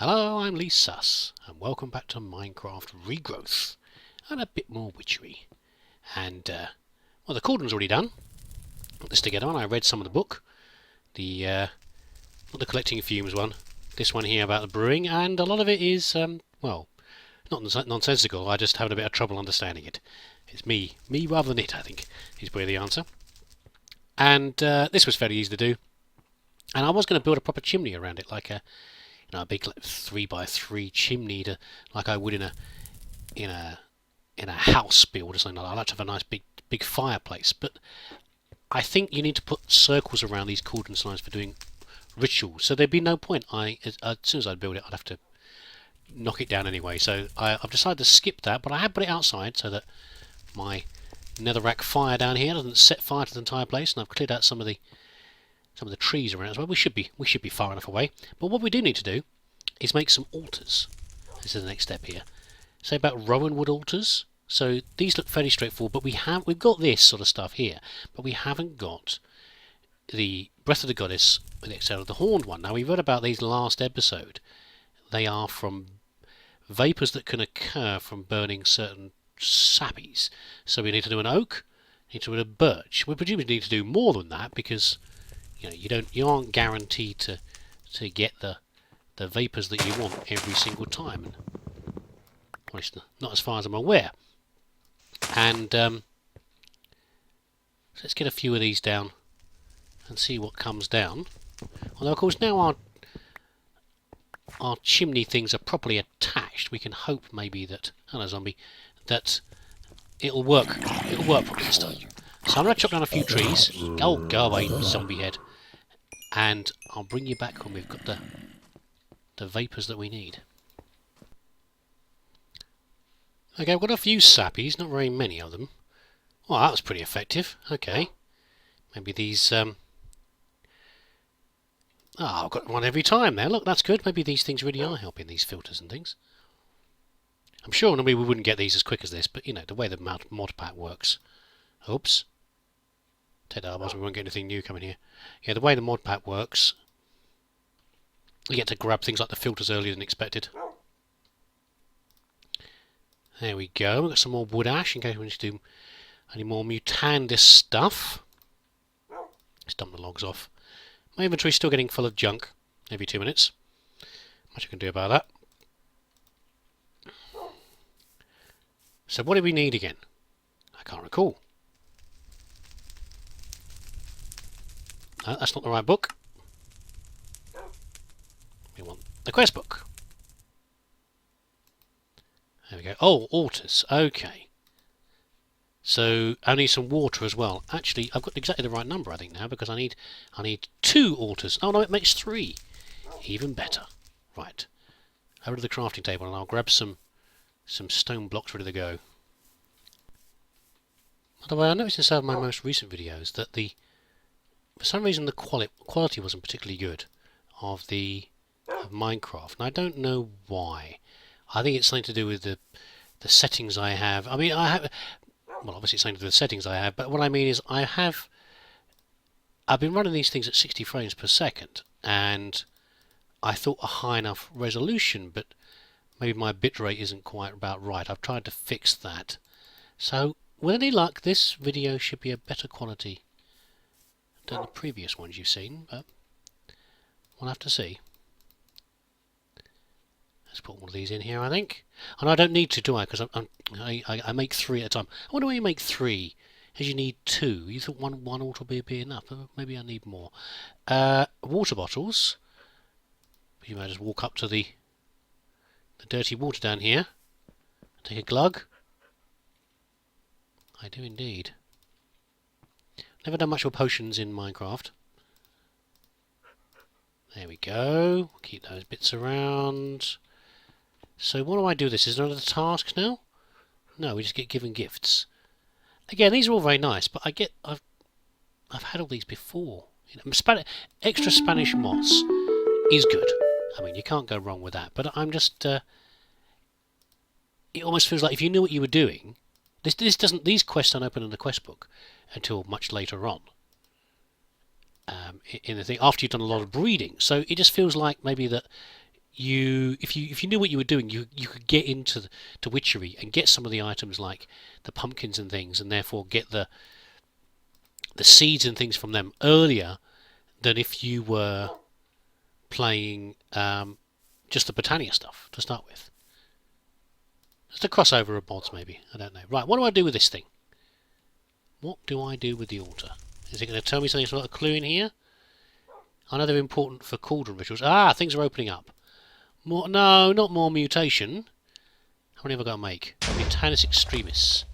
Hello, I'm Lee Suss, and welcome back to Minecraft Regrowth, and a bit more witchery. And, well, the Cauldron's already done. Put this together, and I read some of the book. The, not the collecting fumes one. This one here about the brewing, and a lot of it is, well, not nonsensical, I just having a bit of trouble understanding it. It's me rather than it, I think, is probably the answer. And, this was fairly easy to do. And I was going to build a proper chimney around it, like a big like 3x3 chimney, like I would in a house build or something like that. I like to have a nice big fireplace, but I think you need to put circles around these cauldron signs for doing rituals. So there'd be no point. As soon as I'd build it, I'd have to knock it down anyway. So I've decided to skip that, but I have put it outside so that my netherrack fire down here doesn't set fire to the entire place, and I've cleared out some of the trees around as well. We should be far enough away. But what we do need to do is make some altars. This is the next step here. Say about rowan wood altars. So these look fairly straightforward, but we've got this sort of stuff here, but we haven't got the Breath of the Goddess with the exception of the horned one. Now we read about these last episode. They are from vapours that can occur from burning certain sappies. So we need to do an oak, need to do a birch. We presumably need to do more than that because you aren't guaranteed to get the vapours that you want every single time. And, well, not as far as I'm aware. And so let's get a few of these down and see what comes down. Although of course now our chimney things are properly attached, we can hope maybe that that it'll work properly this time. So I'm going to chop down a few trees. Oh, go away, zombie head. And I'll bring you back when we've got the vapours that we need. Okay, I've got a few sappies, not very many of them. Well, that was pretty effective. Okay. Maybe these... I've got one every time there. Look, that's good. Maybe these things really are helping, these filters and things. I'm sure normally we wouldn't get these as quick as this, but, the way the Modpack works. Oops. Take that, otherwise we won't get anything new coming here. Yeah, the way the Modpack works, you get to grab things like the filters earlier than expected. There we go. We've got some more wood ash in case we need to do any more mutandis stuff. Let's dump the logs off. My inventory's still getting full of junk every 2 minutes. Much I can do about that. So what do we need again? I can't recall. No, that's not the right book. We want the quest book. There we go. Oh, altars. Okay. So I need some water as well. Actually, I've got exactly the right number, I think, now, because I need 2 altars. Oh no, it makes 3. Even better. Right. Over to the crafting table, and I'll grab some stone blocks ready to go. By the way, I noticed in some of my most recent videos that for some reason the quality wasn't particularly good of Minecraft, and I don't know why. I think it's something to do with the settings I have. I mean, well, obviously it's something to do with the settings I have, but what I mean is I've been running these things at 60 frames per second, and I thought a high enough resolution, but maybe my bitrate isn't quite about right. I've tried to fix that. So, with any luck, this video should be a better quality than the previous ones you've seen, but we'll have to see. Let's put one of these in here, I think. And I don't need to, do I? Because I make 3 at a time. I wonder why you make 3, as you need 2. You thought one ought to be enough, but maybe I need more. Water bottles. You might just walk up to the dirty water down here. Take a glug. I do indeed. Never done much with potions in Minecraft. There we go. Keep those bits around. So what do I do this? Is there another task now? No, we just get given gifts. Again, these are all very nice, but I've had all these before. Extra Spanish moss is good. I mean, you can't go wrong with that. But I'm just it almost feels like if you knew what you were doing, these quests don't open in the quest book until much later on. In the thing after you've done a lot of breeding, so it just feels like maybe that if you knew what you were doing, you could get into to witchery and get some of the items like the pumpkins and things, and therefore get the seeds and things from them earlier than if you were playing just the Britannia stuff to start with. Just a crossover of mods, maybe. I don't know. Right, what do I do with this thing? What do I do with the altar? Is it going to tell me something? Sort of a clue in here? I know they're important for Cauldron rituals. Ah, things are opening up. More? No, not more mutation. How many have I got to make? Mutanus Extremis.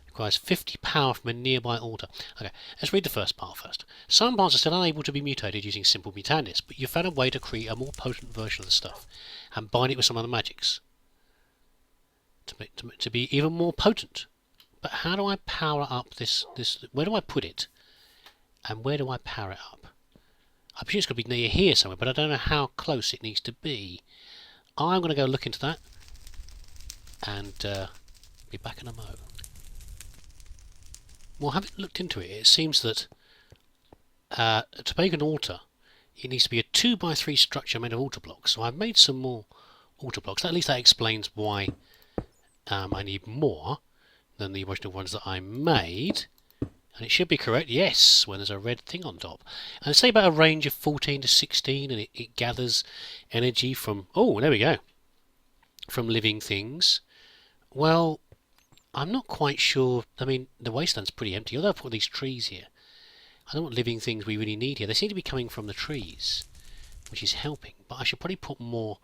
Requires 50 power from a nearby altar. Okay, let's read the first part first. Some parts are still unable to be mutated using simple Mutanus, but you found a way to create a more potent version of the stuff and bind it with some other magics to be even more potent. But how do I power up this? Where do I put it? And where do I power it up? I presume it's going to be near here somewhere, but I don't know how close it needs to be. I'm going to go look into that and be back in a mo. Well, having looked into it, it seems that to make an altar, it needs to be a 2x3 structure made of altar blocks. So I've made some more altar blocks. At least that explains why I need more than the original ones that I made. And it should be correct, yes, when there's a red thing on top. And it's about a range of 14 to 16, and it gathers energy from... Oh, there we go. From living things. Well, I'm not quite sure. I mean, the wasteland's pretty empty. Although I've put these trees here, I don't know what living things we really need here. They seem to be coming from the trees, which is helping. But I should probably put more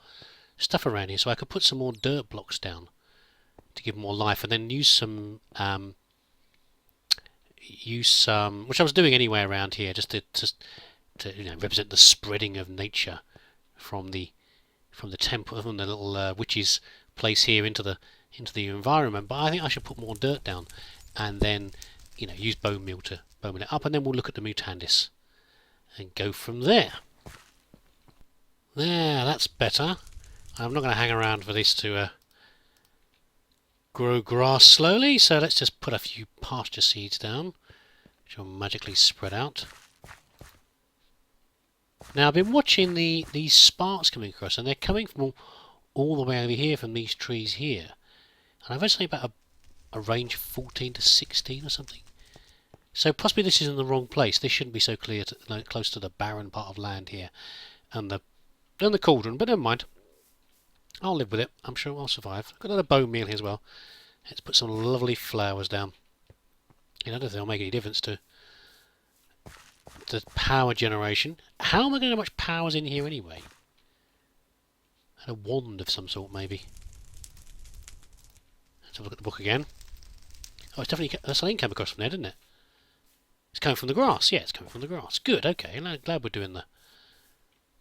stuff around here, so I could put some more dirt blocks down to give more life, and then use some which I was doing anyway around here, just to represent the spreading of nature from the temple, from the little witch's place here into the environment. But I think I should put more dirt down, and then use bone meal to bone it up, and then we'll look at the Mutandis and go from there. There, that's better. I'm not going to hang around for this to grow grass slowly, so let's just put a few pasture seeds down, which will magically spread out. Now, I've been watching these sparks coming across, and they're coming from all the way over here from these trees here. And I've actually about a range of 14 to 16 or something. So possibly this is in the wrong place. This shouldn't be so close to the barren part of land here and the cauldron, but never mind. I'll live with it. I'm sure I'll survive. I've got another bone meal here as well. Let's put some lovely flowers down. I don't think it'll make any difference to the power generation. How am I going to know how much power's in here anyway? And a wand of some sort, maybe. Let's have a look at the book again. Oh, it's definitely... Something came across from there, didn't it? It's coming from the grass. Yeah, it's coming from the grass. Good, okay. I'm glad we're doing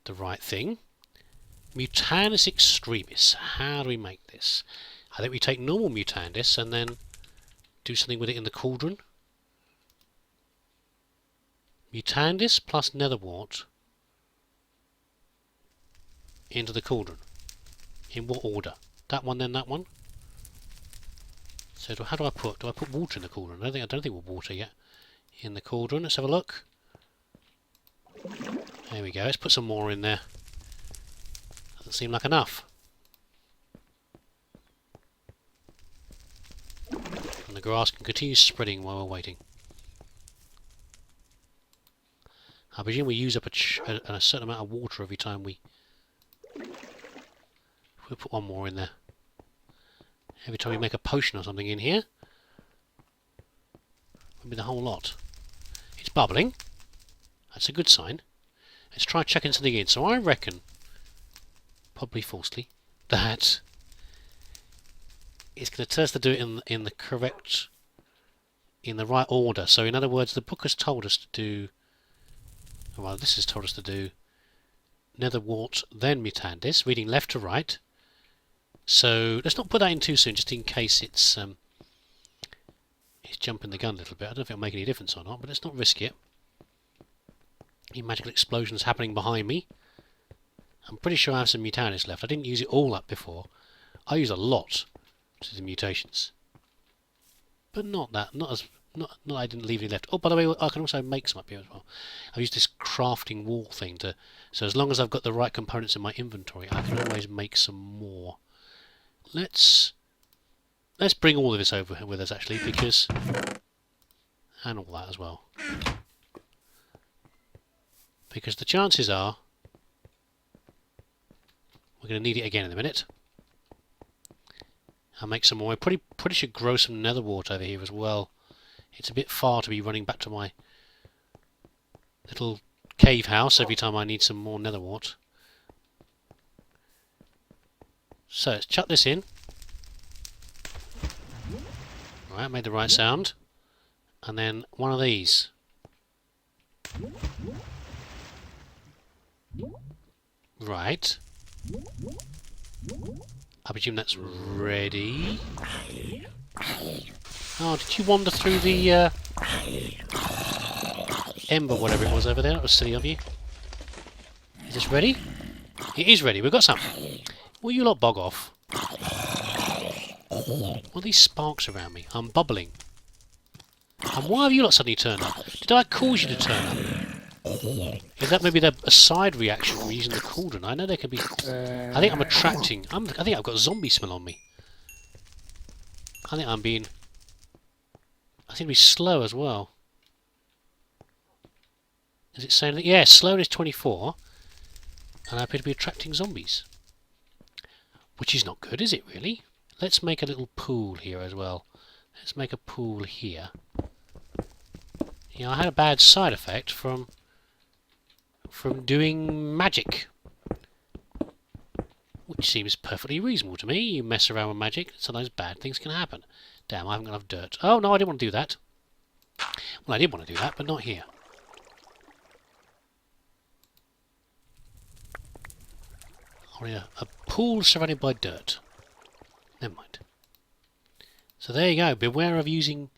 the right thing. Mutanus Extremis. How do we make this? I think we take normal Mutandis and then do something with it in the cauldron. Mutandis plus Netherwort into the cauldron. In what order? That one, then that one? So how do I put water in the cauldron? I don't think we'll water yet in the cauldron. Let's have a look. There we go. Let's put some more in there. Doesn't seem like enough. And the grass can continue spreading while we're waiting. I presume we use up a certain amount of water every time we put one more in there. Every time we make a potion or something in here. Maybe the whole lot. It's bubbling. That's a good sign. Let's try checking something in. So I reckon, probably falsely, that it's going to tell us to do it in the correct, in the right order. So in other words, the book has told us to do, well, this has told us to do Netherwort, then Mutandis, reading left to right. So let's not put that in too soon, just in case it's jumping the gun a little bit. I don't know if it'll make any difference or not, but let's not risk it. Any magical explosions happening behind me. I'm pretty sure I have some Mutandis left. I didn't use it all up before. I use a lot to the mutations, but not Not that I didn't leave any left. Oh, by the way, I can also make some up here as well. I've used this crafting wall thing to... So as long as I've got the right components in my inventory, I can always make some more. Let's bring all of this over with us, actually, because... And all that as well. Because the chances are... We're going to need it again in a minute. I'll make some more. I pretty should grow some nether wart over here as well. It's a bit far to be running back to my little cave house every time I need some more nether wart. So let's chuck this in. Right, made the right sound. And then one of these. Right. I presume that's ready. Oh, did you wander through the ember, whatever it was over there? That was silly of you. Is this ready? It is ready. We've got some. Will you lot bog off? What are these sparks around me? I'm bubbling. And why have you lot suddenly turned up? Did I cause you to turn up? Is that maybe a side reaction from using the cauldron? I know there can be... I think I'm attracting... I think I've got zombie smell on me. I think I'm being... I seem to be slow as well. Is it saying that? Yeah, slowness 24. And I appear to be attracting zombies. Which is not good, is it really? Let's make a little pool here as well. Let's make a pool here. You know, I had a bad side effect from doing magic. Which seems perfectly reasonable to me. You mess around with magic, sometimes bad things can happen. Damn, I haven't got enough dirt. Oh, no, I didn't want to do that. Well, I did want to do that, but not here. I want a pool surrounded by dirt. Never mind. So there you go. Beware of using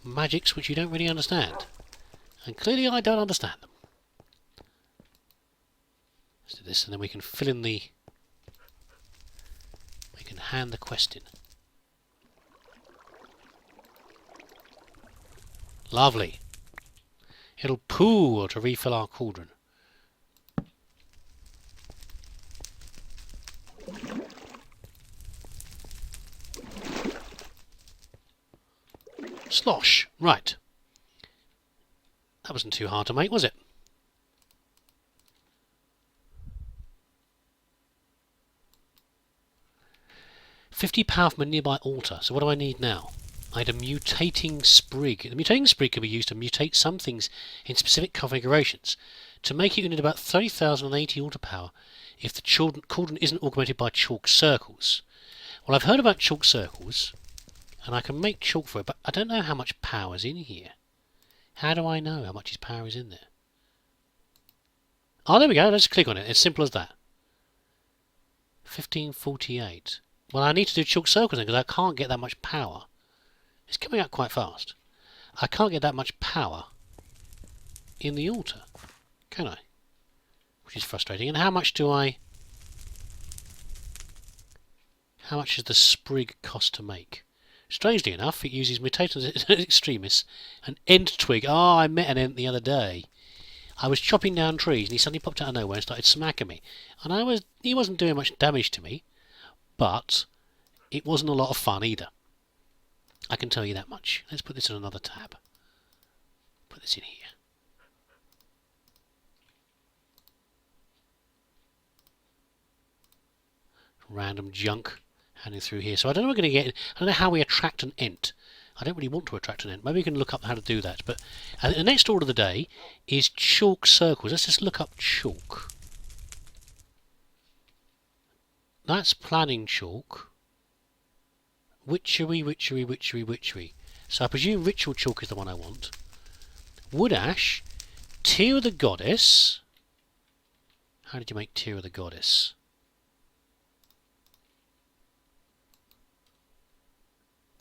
magics which you don't really understand. And clearly I don't understand them. Let's do this and then we can fill in the... We can hand the quest in. Lovely. It'll pool to refill our cauldron. Slosh. Right. That wasn't too hard to make, was it? £50 from a nearby altar. So what do I need now? I had a mutating sprig. The mutating sprig can be used to mutate some things in specific configurations. To make it, you need about 30,080 altar power if the cauldron isn't augmented by chalk circles. Well, I've heard about chalk circles, and I can make chalk for it, but I don't know how much power's in here. How do I know how much power is in there? Oh, there we go. Let's click on it. It's simple as that. 1548. Well, I need to do chalk circles then, because I can't get that much power. It's coming out quite fast. I can't get that much power in the altar, can I? Which is frustrating. And how much do I... How much does the sprig cost to make? Strangely enough, it uses Mutatus extremis, an ent twig. Oh, I met an ent the other day. I was chopping down trees and he suddenly popped out of nowhere and started smacking me. And he wasn't doing much damage to me, but it wasn't a lot of fun either. I can tell you that much. Let's put this in another tab. Put this in here. Random junk handing through here. So I don't know what we're going to get. I don't know how we attract an ent. I don't really want to attract an ent. Maybe we can look up how to do that. But the next order of the day is chalk circles. Let's just look up chalk. That's planning chalk. Witchery, witchery, witchery, witchery. So I presume ritual chalk is the one I want. Wood ash. Tear of the goddess. How did you make tear of the goddess?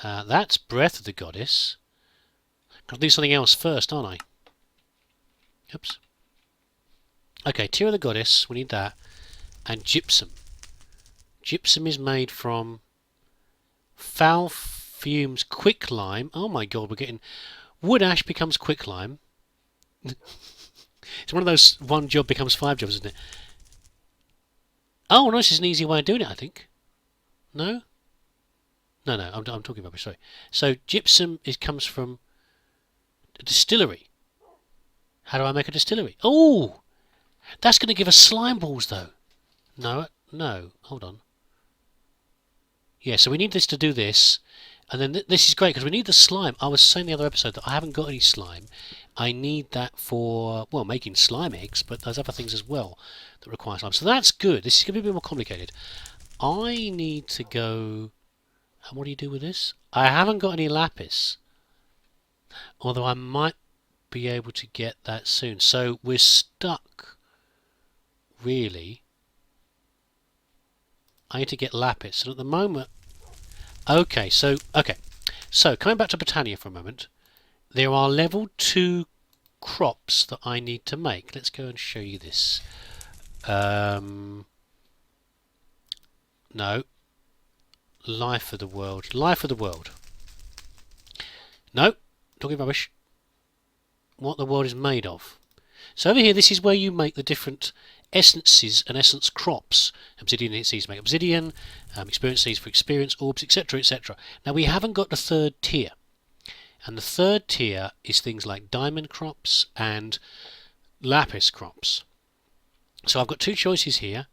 That's breath of the goddess. Got to do something else first, aren't I? Oops. Okay, tear of the goddess. We need that. And gypsum. Gypsum is made from foul fumes quicklime. Oh my god, we're getting... Wood ash becomes quicklime. It's one of those one job becomes 5 jobs, isn't it? Oh, no, this is an easy way of doing it, I think. No? No, I'm talking rubbish, sorry. So gypsum comes from a distillery. How do I make a distillery? Oh! That's going to give us slime balls, though. No, hold on. Yeah, so we need this to do this. And then this is great, because we need the slime. I was saying the other episode that I haven't got any slime. I need that for, well, making slime eggs, but there's other things as well that require slime. So that's good. This is going to be a bit more complicated. I need to go... And what do you do with this? I haven't got any lapis. Although I might be able to get that soon. So we're stuck, really. I need to get lapis. And at the moment... Okay, so coming back to Britannia for a moment. There are level 2 crops that I need to make. Let's go and show you this. No. Life of the world. Life of the world. No. Talking rubbish. What the world is made of. So over here, this is where you make the different essences and essence crops. Obsidian seeds make obsidian, experience seeds for experience, orbs, etc, etc. Now we haven't got the 3rd tier. And the 3rd tier is things like diamond crops and lapis crops. So I've got 2 choices here.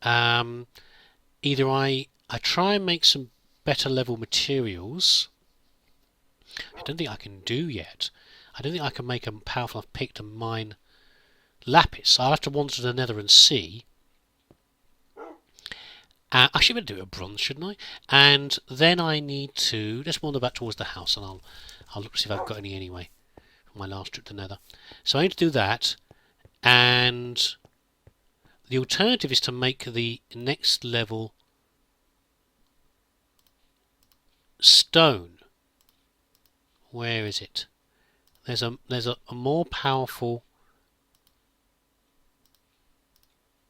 Either I try and make some better level materials. I don't think I can do yet. I don't think I can make a powerful enough pick to mine lapis. I'll have to wander to the nether and see. I should be able to do a bronze, shouldn't I? And then I need to... Let's wander back towards the house and I'll look to see if I've got any anyway from my last trip to nether. So I need to do that. And the alternative is to make the next level stone. Where is it? There's a more powerful...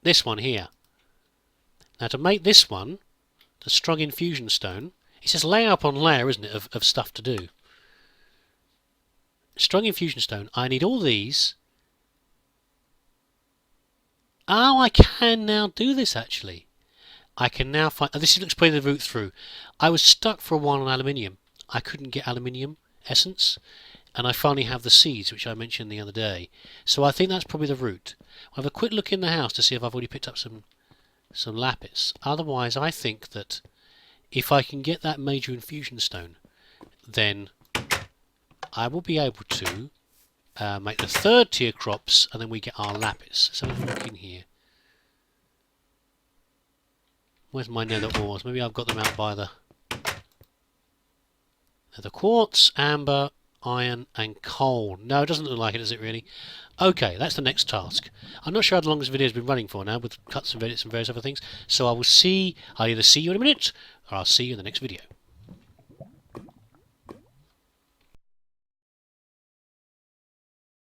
This one here. Now to make this one, the strong infusion stone, it says layer upon layer, isn't it, of stuff to do. Strong infusion stone, I need all these. Oh, I can now do this actually. I can now find... Oh, this is explaining the route through. I was stuck for a while on aluminium. I couldn't get aluminium essence. And I finally have the seeds, which I mentioned the other day. So I think that's probably the route. I'll have a quick look in the house to see if I've already picked up some lapis. Otherwise, I think that if I can get that major infusion stone, then I will be able to make the 3rd tier crops, and then we get our lapis. So let's look in here. Where's my nether ores? Maybe I've got them out by the quartz, amber, iron and coal. No, it doesn't look like it, does it really? Okay, that's the next task. I'm not sure how long this video has been running for now, with cuts and edits and various other things. So I will see... I'll either see you in a minute, or I'll see you in the next video.